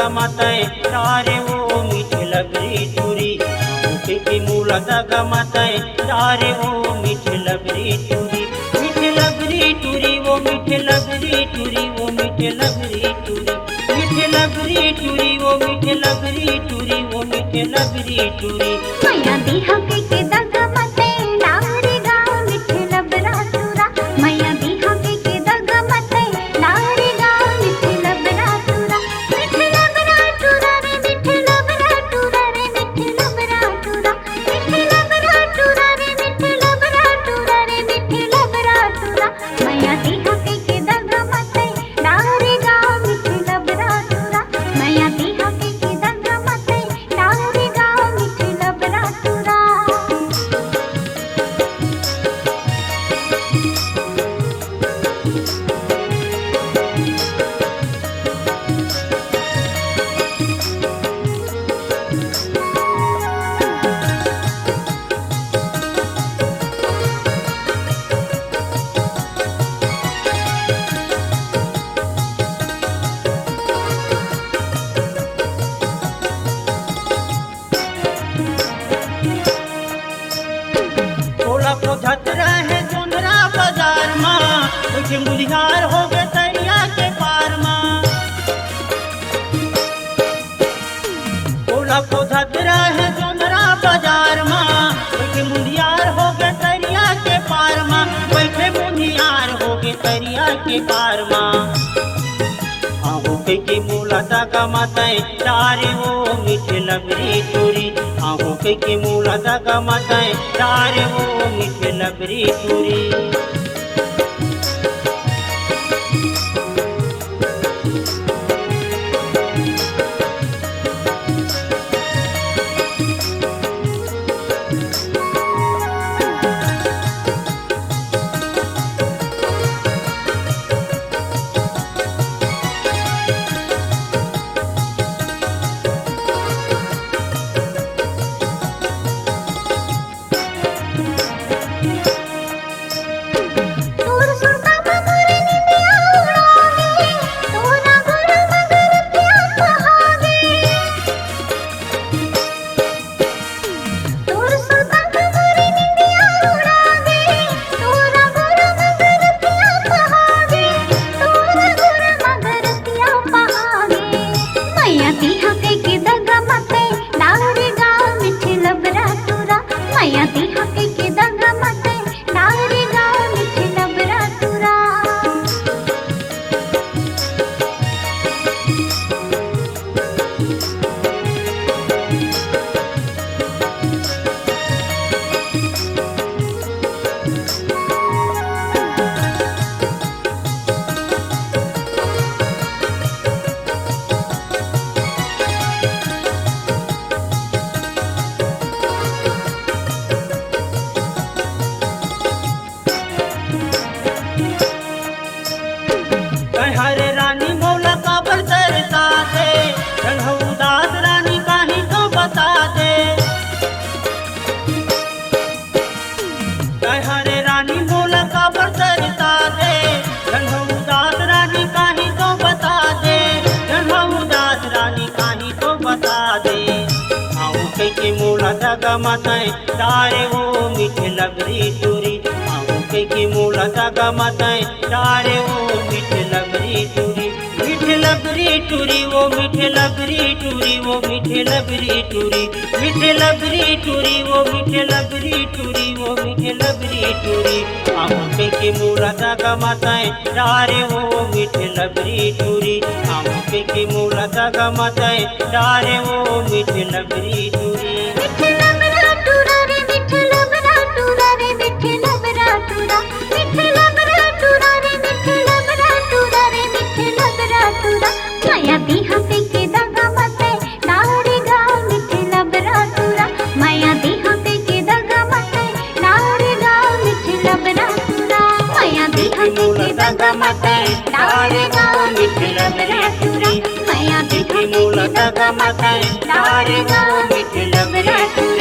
दगा माताए डारे वो मीठे लबरी टूरी आँखों के मूला दगा माताए डारे वो मीठे लबरी टूरी मीठे लबरी टूरी वो मीठे लबरी टूरी वो मीठे लबरी टूरी मीठे लबरी टूरी वो मीठे लबरी टूरी वो मीठे लबरी टूरी मैया दिहा के दगा मते लारे गाँव मिठे लबरा टूरा मैया दिहा के दगा मते लारे गाँव मिठे लबरा टूरा रे मिठे लबरा टूरा रे मिठे लबरा टूरा मिठे लबरा टूरा रे मिठे लबरा टूरा रे मिठे लबरा टूरा मैया दिहा के दगा मते लारे गाँव मिठे लबरा टूरा मैया दिहा के दगा मते लारे गाँव मिठे लबरा टूरा। थोड़ा को झतरा है जोंधरा बाजार माँ उठे मुलिहार हो गए तैया के पार माँ थोड़ा को झतरा है जोंधरा बाजार माँ उठे मुलिहार हो गए तैया के पार माँ बैठे मुलिहार हो गए तैया के पार माँ आँखों के मूला दगा माताए डारे वो मीठे लबरी टूरी आँखों के मूला दगा माताए डारे वो मीठे लबरी टूरी मैया दिहा के दगा मते लारे गाँव मिठे लबरा टूरा। हरे रानी मौला का बरसा दे रंगो उदास रानी काहे तो बता दे हरे रानी मौला का बरसा दे रंगो उदास रानी काहे तो बता दे रंगो उदास रानी काहे तो बता दे आँखों के मूला दगा माताए डारे वो मीठे लबरी टूरी आँखों के मूला दगा माताए डारे वो मीठे लबरी टूरी मीठे लबरी टूरी वो मीठे लबरी टूरी वो मीठे लबरी टूरी मीठे लबरी टूरी वो मीठे लबरी टूरी वो मीठे लबरी टूरी आँखों के मूला दगा माताए डारे वो मीठे लबरी टूरी आँखों के मूला दगा माताए डारे वो मीठे लबरी टूरी मिठे लबरा टूरा रे मिठे लबरा टूरा रे मिठे लबरा टूरा मिठे लबरा टूरा रे मिठे लबरा टूरा रे मिठे लबरा टूरा मैया दिहा के दगा मते लारे गाँव मिठे लबरा टूरा मैया दिहा के दगा मते लारे गाँव मिठे लबरा टूरा मैया दिहा के दगा मते लारे गाँव मिठे लबरा टूरा मैया दिहा के दगा मते लारे गाँव मिठे लबरा टूरा।